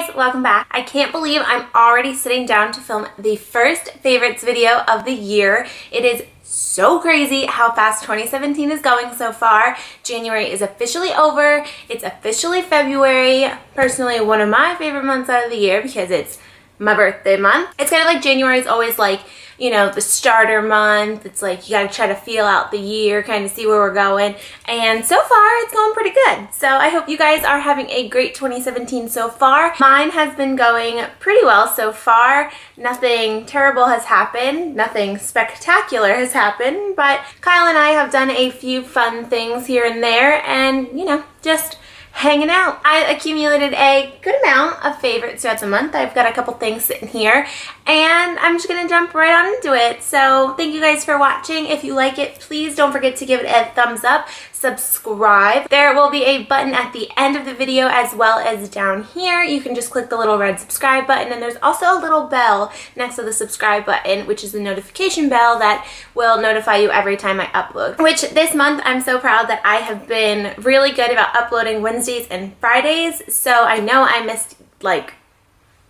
guys, welcome back. I can't believe I'm already sitting down to film the first favorites video of the year. It is so crazy how fast 2017 is going so far. January is officially over. It's officially February. Personally, one of my favorite months out of the year because it's my birthday month. It's kind of like January is always like, you know, the starter month. It's like you gotta try to feel out the year, kind of see where we're going. And so far, it's going pretty good. So I hope you guys are having a great 2017 so far. Mine has been going pretty well so far. Nothing terrible has happened. Nothing spectacular has happened. But Kyle and I have done a few fun things here and there and, you know, just hanging out. I accumulated a good amount of favorites throughout the month. I've got a couple things sitting here and I'm just gonna jump right on into it. So thank you guys for watching. If you like it, please don't forget to give it a thumbs up, subscribe. There will be a button at the end of the video as well as down here. You can just click the little red subscribe button, and there's also a little bell next to the subscribe button, which is the notification bell that will notify you every time I upload. Which this month I'm so proud that I have been really good about uploading Wednesdays and Fridays. So I know I missed like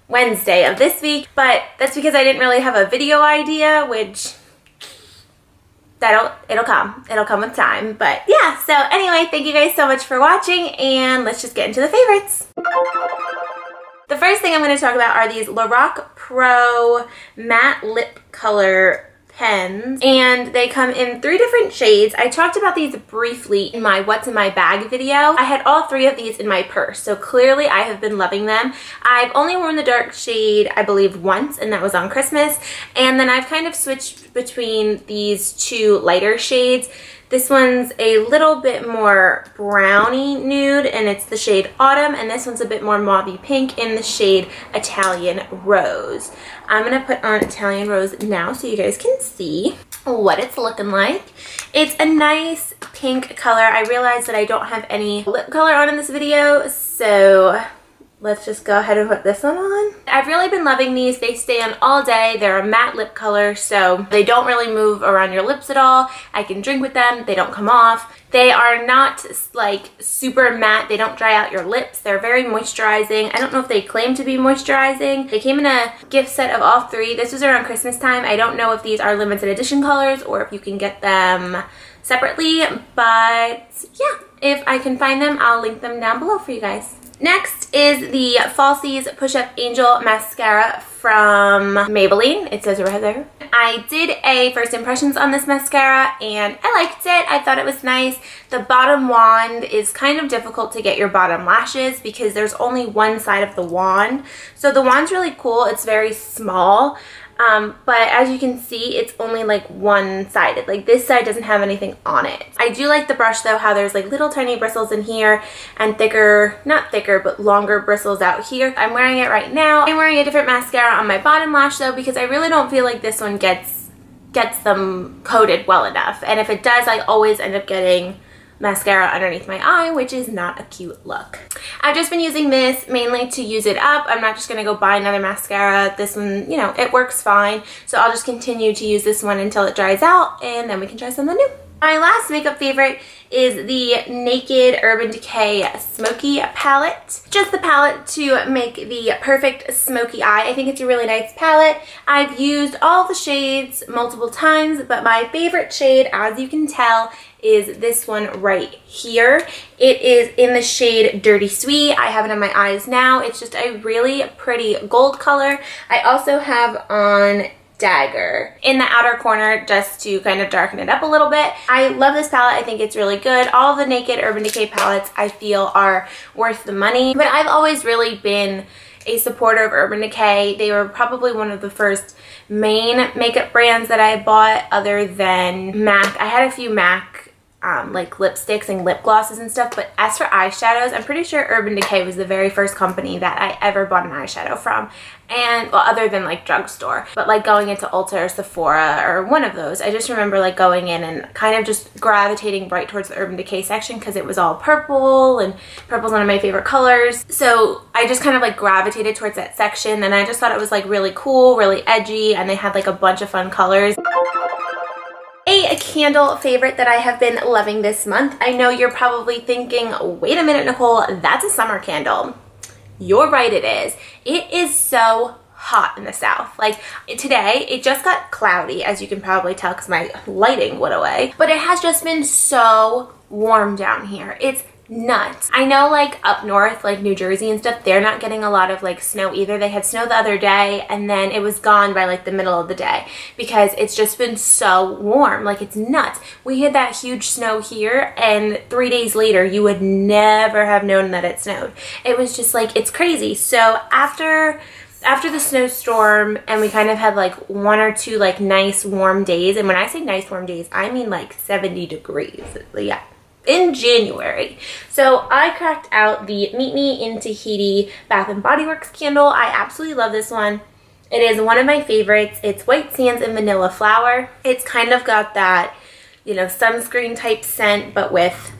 Wednesday of this week, but that's because I didn't really have a video idea, which it'll come with time. But yeah, so anyway, thank you guys so much for watching and let's just get into the favorites. The first thing I'm going to talk about are these Lorac Pro matte lip color pens, and they come in 3 different shades. I talked about these briefly in my what's in my bag video. I had all 3 of these in my purse, so clearly I have been loving them. I've only worn the dark shade I believe once, and that was on Christmas, and then I've kind of switched between these 2 lighter shades. This one's a little bit more browny nude and it's the shade Autumn, and this one's a bit more mauvey pink in the shade Italian Rose. I'm gonna put on Italian Rose now so you guys can see what it's looking like. It's a nice pink color. I realized that I don't have any lip color on in this video, so let's just go ahead and put this one on. I've really been loving these. They stay on all day. They're a matte lip color, so they don't really move around your lips at all. I can drink with them. They don't come off. They are not like super matte. They don't dry out your lips. They're very moisturizing. I don't know if they claim to be moisturizing. They came in a gift set of all 3. This was around Christmas time. I don't know if these are limited edition colors or if you can get them separately, but yeah, if I can find them, I'll link them down below for you guys. Next is the Falsies Push Up Angel Mascara from Maybelline. It says right there. I did a first impressions on this mascara and I liked it. I thought it was nice. The bottom wand is kind of difficult to get your bottom lashes because there's only one side of the wand. So the wand's really cool. It's very small. But as you can see, it's only like one-sided. Like this side doesn't have anything on it. I do like the brush though, how there's like little tiny bristles in here and thicker, not thicker, but longer bristles out here. I'm wearing it right now. I'm wearing a different mascara on my bottom lash though because I really don't feel like this one gets them coated well enough. And if it does, I always end up getting mascara underneath my eye, which is not a cute look. I've just been using this mainly to use it up. I'm not just gonna go buy another mascara. This one, you know, it works fine. So I'll just continue to use this one until it dries out and then we can try something new. My last makeup favorite is the Naked Urban Decay Smoky Palette. Just the palette to make the perfect smoky eye. I think it's a really nice palette. I've used all the shades multiple times, but my favorite shade, as you can tell, is this one right here. It is in the shade Dirty Sweet. I have it on my eyes now. It's just a really pretty gold color. I also have on Dagger in the outer corner just to kind of darken it up a little bit. I love this palette. I think it's really good. All of the Naked Urban Decay palettes I feel are worth the money, but I've always really been a supporter of Urban Decay. They were probably one of the first main makeup brands that I bought other than MAC. I had a few MAC like lipsticks and lip glosses and stuff, but as for eyeshadows, I'm pretty sure Urban Decay was the very first company that I ever bought an eyeshadow from. And, well, other than like drugstore, but like going into Ulta or Sephora or one of those, I just remember like going in and kind of just gravitating right towards the Urban Decay section because it was all purple, and purple's one of my favorite colors. So I just kind of like gravitated towards that section, and I just thought it was like really cool, really edgy, and they had like a bunch of fun colors. A candle favorite that I have been loving this month. I know you're probably thinking, wait a minute, Nicole, that's a summer candle. You're right, it is. It is so hot in the south. Like today, it just got cloudy, as you can probably tell because my lighting went away. But it has just been so warm down here. It's nuts. I know like up north, like New Jersey and stuff, they're not getting a lot of like snow either. They had snow the other day and then it was gone by like the middle of the day because it's just been so warm. Like it's nuts. We had that huge snow here and 3 days later you would never have known that it snowed. It was just like, it's crazy. So after the snowstorm and we kind of had like 1 or 2 like nice warm days, and when I say nice warm days, I mean like 70 degrees. Yeah. In January. So I cracked out the Meet Me in Tahiti Bath & Body Works candle. I absolutely love this one. It is one of my favorites. It's white sands and vanilla flower. It's kind of got that, you know, sunscreen type scent, but with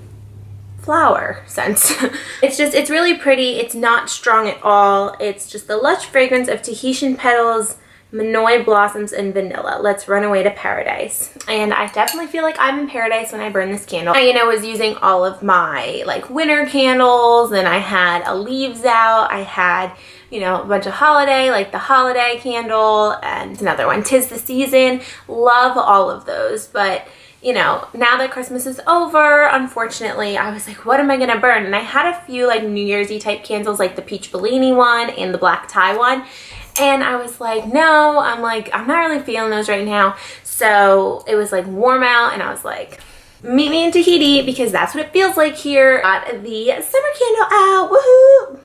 flower scents. It's really pretty. It's not strong at all. It's just the lush fragrance of Tahitian petals, Manoi blossoms, and vanilla. Let's run away to paradise. And I definitely feel like I'm in paradise when I burn this candle. I, you know, was using all of my like winter candles, and I had a leaves out. I had, you know, a bunch of holiday, like the holiday candle, and another one, 'Tis the Season. Love all of those, but you know, now that Christmas is over, unfortunately, I was like, what am I gonna burn? And I had a few like New Year's-y type candles, like the peach Bellini one and the black tie one. And I was like, no, I'm not really feeling those right now. So it was like warm out and I was like, meet me in Tahiti because that's what it feels like here. Got the summer candle out, woohoo!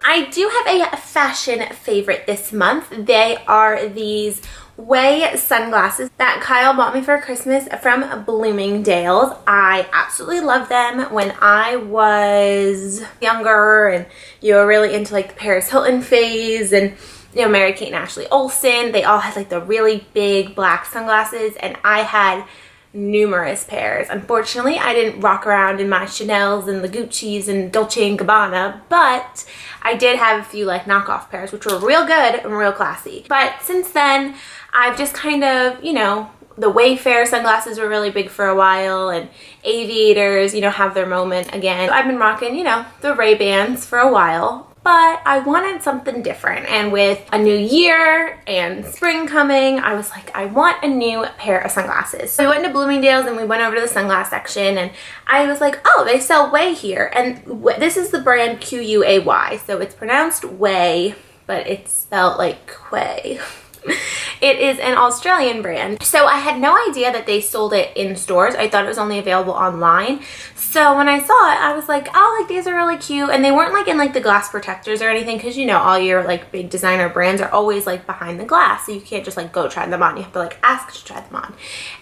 I do have a fashion favorite this month. They are these Way sunglasses that Kyle bought me for Christmas from Bloomingdale's. I absolutely love them. When I was younger and you were really into like the Paris Hilton phase and you know, Mary-Kate and Ashley Olsen, they all had like the really big black sunglasses and I had numerous pairs. Unfortunately, I didn't rock around in my Chanels and the Gucci's and Dolce & Gabbana, but I did have a few like knockoff pairs which were real good and real classy. But since then, I've just kind of, you know, the Wayfair sunglasses were really big for a while and aviators, you know, have their moment again. I've been rocking, you know, the Ray-Bans for a while. But I wanted something different, and with a new year and spring coming, I was like, I want a new pair of sunglasses. So we went to Bloomingdale's and we went over to the sunglass section and I was like, oh, they sell Way here. And this is the brand Q-U-A-Y. So it's pronounced Way, but it's spelled like Quay. It is an Australian brand. So I had no idea that they sold it in stores. I thought it was only available online. So when I saw it, I was like, oh, like these are really cute. And they weren't like in like the glass protectors or anything, because you know all your like big designer brands are always like behind the glass. So you can't just like go try them on. You have to like ask to try them on.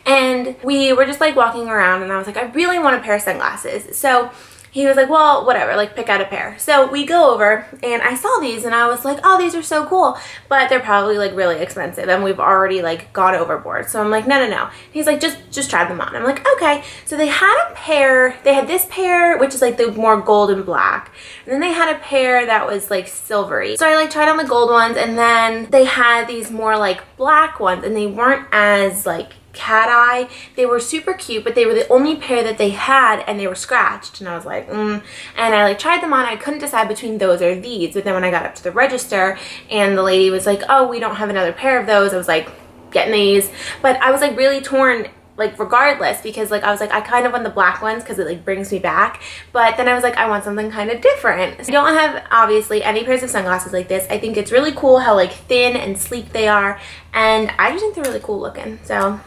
And we were just like walking around and I was like, I really want a pair of sunglasses. So he was like, well, whatever, like pick out a pair. So we go over and I saw these and I was like, oh, these are so cool, but they're probably like really expensive and we've already like gone overboard. So I'm like, no, no, no. He's like, just try them on. I'm like, okay. So they had a pair, they had this pair, which is like the more gold and black. And then they had a pair that was like silvery. So I like tried on the gold ones and then they had these more like black ones and they weren't as like cat eye. They were super cute, but they were the only pair that they had and they were scratched. And I was like, And I like tried them on. I couldn't decide between those or these. But then when I got up to the register and the lady was like, oh, we don't have another pair of those, I was like, getting these. But I was like really torn, like regardless, because like I was like, I kind of want the black ones because it like brings me back. But then I was like, I want something kind of different. So I don't have obviously any pairs of sunglasses like this. I think it's really cool how like thin and sleek they are. And I just think they're really cool looking. So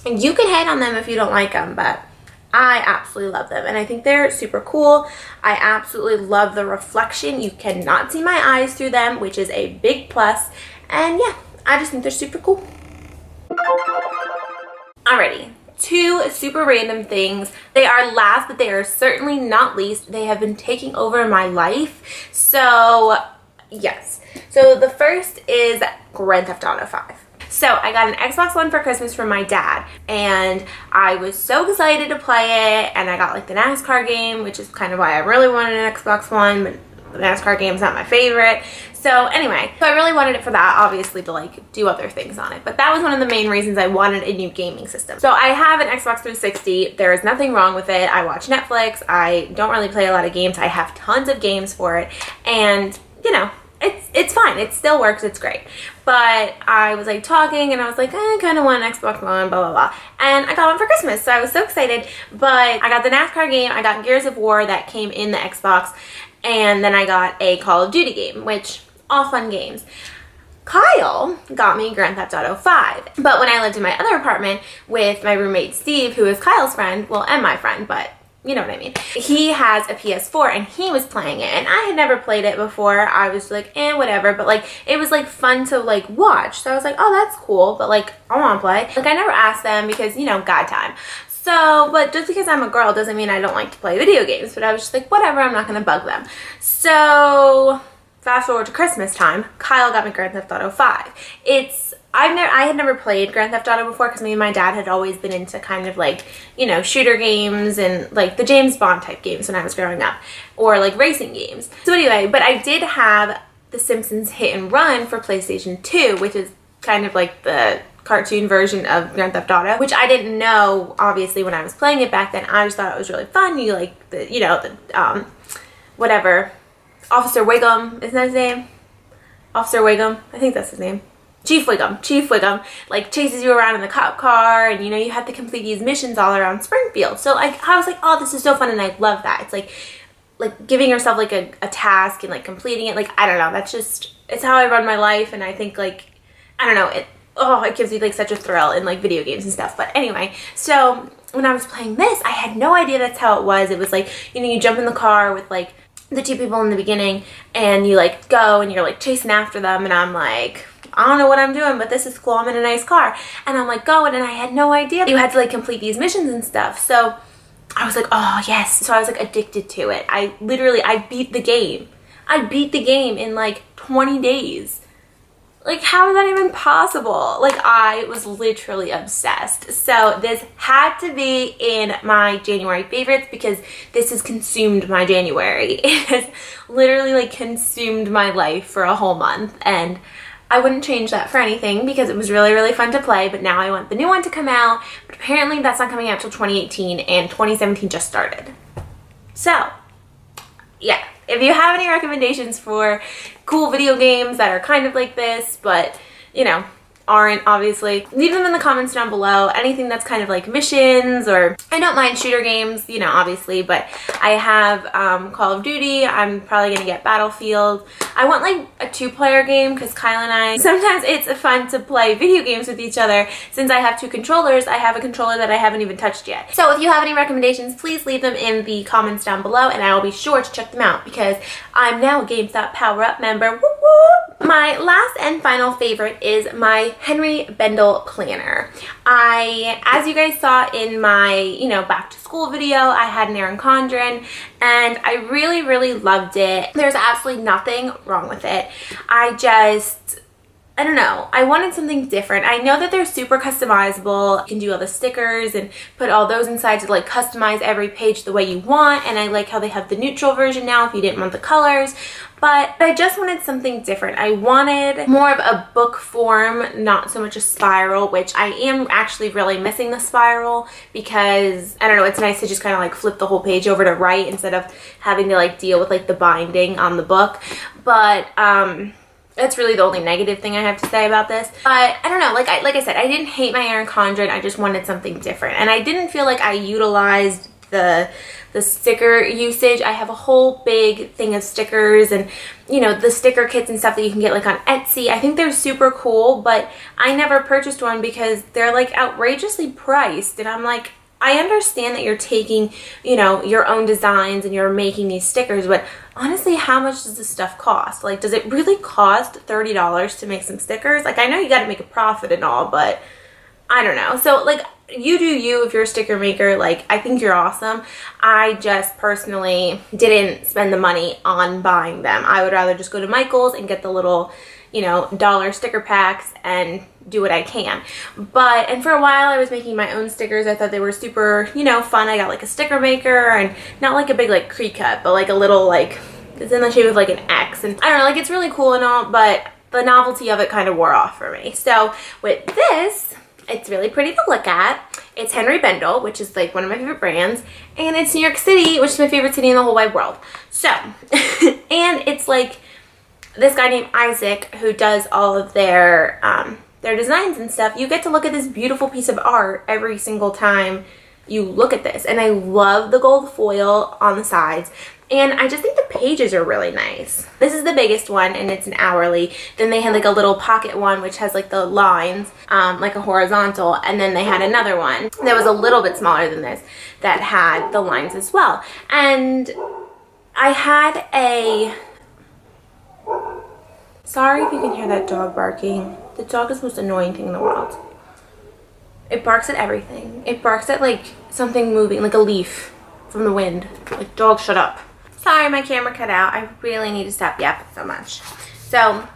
and you can hate on them if you don't like them, but I absolutely love them. And I think they're super cool. I absolutely love the reflection. You cannot see my eyes through them, which is a big plus. And yeah, I just think they're super cool. Alrighty, two super random things. They are last, but they are certainly not least. They have been taking over my life. So yes. So the first is Grand Theft Auto 5. So I got an Xbox One for Christmas from my dad and I was so excited to play it, and I got like the NASCAR game, which is kind of why I really wanted an Xbox One, but The NASCAR game's not my favorite. So anyway, so I really wanted it for that, obviously, to like do other things on it. But that was one of the main reasons I wanted a new gaming system. So I have an Xbox 360. There is nothing wrong with it. I watch Netflix. I don't really play a lot of games. I have tons of games for it. And, you know, it's fine. It still works. It's great. But I was like talking and I was like, I kind of want an Xbox One, blah, blah, blah. And I got one for Christmas. So I was so excited. But I got the NASCAR game. I got Gears of War that came in the Xbox. And then I got a Call of Duty game, which all fun games. Kyle got me Grand Theft Auto 5. But when I lived in my other apartment with my roommate Steve, who is Kyle's friend, well, and my friend, but you know what I mean. He has a PS4 and he was playing it, and I had never played it before. I was like, whatever, but like it was like fun to like watch. So I was like, oh, that's cool, but like I want to play. Like I never asked them because, you know, God time. So, but just because I'm a girl doesn't mean I don't like to play video games, but I was just like, whatever, I'm not going to bug them. So fast forward to Christmas time, Kyle got me Grand Theft Auto 5. I had never played Grand Theft Auto before because me and my dad had always been into kind of like, you know, shooter games and like the James Bond type games when I was growing up, or like racing games. So anyway, but I did have The Simpsons Hit and Run for PlayStation 2, which is kind of like the cartoon version of Grand Theft Auto, which I didn't know obviously when I was playing it back then. I just thought it was really fun. You like the, you know, the whatever, Officer Wiggum, isn't that his name? Officer Wiggum, I think that's his name. Chief Wiggum, like chases you around in the cop car, and you know, you have to complete these missions all around Springfield. So like I was like, oh, this is so fun, and I love that. It's like giving yourself like a task and like completing it. Like I don't know, that's just, it's how I run my life, and I think like, I don't know, it gives me like such a thrill in like video games and stuff. But anyway, so when I was playing this, I had no idea that's how it was. It was like, you know, you jump in the car with like the two people in the beginning and you like go and you're like chasing after them, and I'm like, I don't know what I'm doing, but this is cool. I'm in a nice car. And I'm like going, and I had no idea you had to like complete these missions and stuff. So I was like, oh yes. So I was like addicted to it. I beat the game. I beat the game in like 20 days. Like, how is that even possible? Like, I was literally obsessed. So this had to be in my January favorites because this has consumed my January. It has literally like consumed my life for a whole month, and I wouldn't change that for anything because it was really, really fun to play. But now I want the new one to come out, but apparently that's not coming out till 2018, and 2017 just started. So yeah, if you have any recommendations for cool video games that are kind of like this, but you know, aren't, obviously, leave them in the comments down below. Anything that's kind of like missions, or I don't mind shooter games, you know, obviously, but I have Call of Duty. I'm probably gonna get Battlefield. I want like a 2-player game because Kyle and I, sometimes it's fun to play video games with each other. Since I have 2 controllers, I have a controller that I haven't even touched yet. So if you have any recommendations, please leave them in the comments down below, and I will be sure to check them out because I'm now a GameStop Power Up member. Woo woo! My last and final favorite is my Henry Bendel planner. As you guys saw in my, you know, back to school video, I had an Erin Condren, and I really, really loved it. There's absolutely nothing wrong with it. I don't know, I wanted something different. I know that they're super customizable. You can do all the stickers and put all those inside to like customize every page the way you want, and I like how they have the neutral version now if you didn't want the colors. But I just wanted something different. I wanted more of a book form, not so much a spiral, which I am actually really missing the spiral because, I don't know, it's nice to just kind of like flip the whole page over to right instead of having to like deal with like the binding on the book. But that's really the only negative thing I have to say about this. But I don't know, like I said, I didn't hate my Erin Condren. I just wanted something different, and I didn't feel like I utilized the sticker usage. I have a whole big thing of stickers, and you know, the sticker kits and stuff that you can get like on Etsy. I think they're super cool, but I never purchased one because they're like outrageously priced, and I'm like, I understand that you're taking, you know, your own designs and you're making these stickers, but honestly, how much does this stuff cost? Like, does it really cost $30 to make some stickers? Like, I know you got to make a profit and all, but I don't know. So like, you do you if you're a sticker maker. Like, I think you're awesome. I just personally didn't spend the money on buying them. I would rather just go to Michael's and get the little, you know, $1 sticker packs and do what I can. But, and for a while I was making my own stickers. I thought they were super, you know, fun. I got like a sticker maker, and not like a big like Cricut, but like a little like, It's in the shape of like an X, and I don't know, like it's really cool and all, but the novelty of it kind of wore off for me. So with this, it's really pretty to look at. It's Henry Bendel, which is like one of my favorite brands, and it's New York City, which is my favorite city in the whole wide world. So, and it's like this guy named Isaac who does all of their designs and stuff. You get to look at this beautiful piece of art every single time you look at this, and I love the gold foil on the sides. And I just think the pages are really nice. This is the biggest one, and it's an hourly. Then they had like a little pocket one, which has like the lines, like a horizontal. And then they had another one that was a little bit smaller than this that had the lines as well. And I had a... Sorry if you can hear that dog barking. The dog is the most annoying thing in the world. It barks at everything. It barks at like something moving, like a leaf from the wind. Like, dog, shut up. Sorry, my camera cut out. I really need to stop yapping so much. So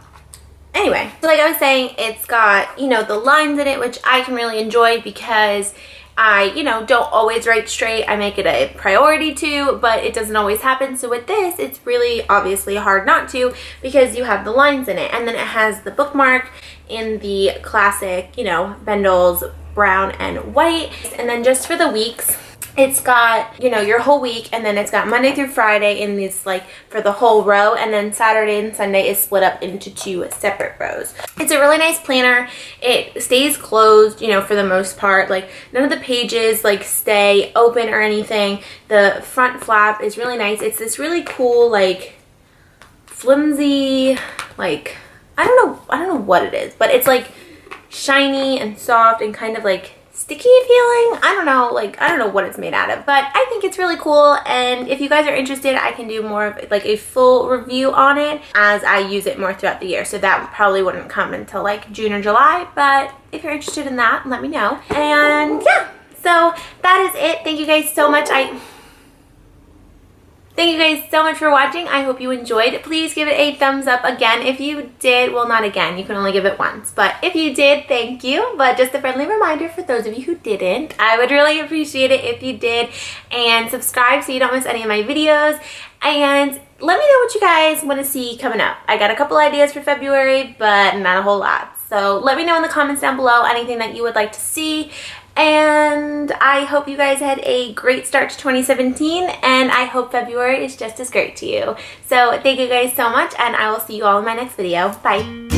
anyway, so like I was saying, it's got, you know, the lines in it, which I can really enjoy because I, you know, don't always write straight. I make it a priority to, but it doesn't always happen. So with this, it's really obviously hard not to because you have the lines in it. And then it has the bookmark in the classic, you know, Bendel's brown and white. And then just for the weeks, it's got, you know, your whole week, and then it's got Monday through Friday in these, like, for the whole row, and then Saturday and Sunday is split up into 2 separate rows. It's a really nice planner. It stays closed, you know, for the most part. Like, none of the pages, like, stay open or anything. The front flap is really nice. It's this really cool, like, flimsy, like, I don't know what it is, but it's, like, shiny and soft and kind of, like, sticky feeling. I don't know what it's made out of, but I think it's really cool. And if you guys are interested, I can do more of like a full review on it as I use it more throughout the year. So that probably wouldn't come until like June or July, but if you're interested in that, let me know. And yeah, so that is it. Thank you guys so much. Thank you guys so much for watching. I hope you enjoyed. Please give it a thumbs up again if you did. Well, not again. You can only give it once. But if you did, thank you. But just a friendly reminder for those of you who didn't, I would really appreciate it if you did. And subscribe so you don't miss any of my videos. And let me know what you guys want to see coming up. I got a couple ideas for February, but not a whole lot. So let me know in the comments down below anything that you would like to see. And I hope you guys had a great start to 2017, and I hope February is just as great to you. So thank you guys so much, and I will see you all in my next video. Bye.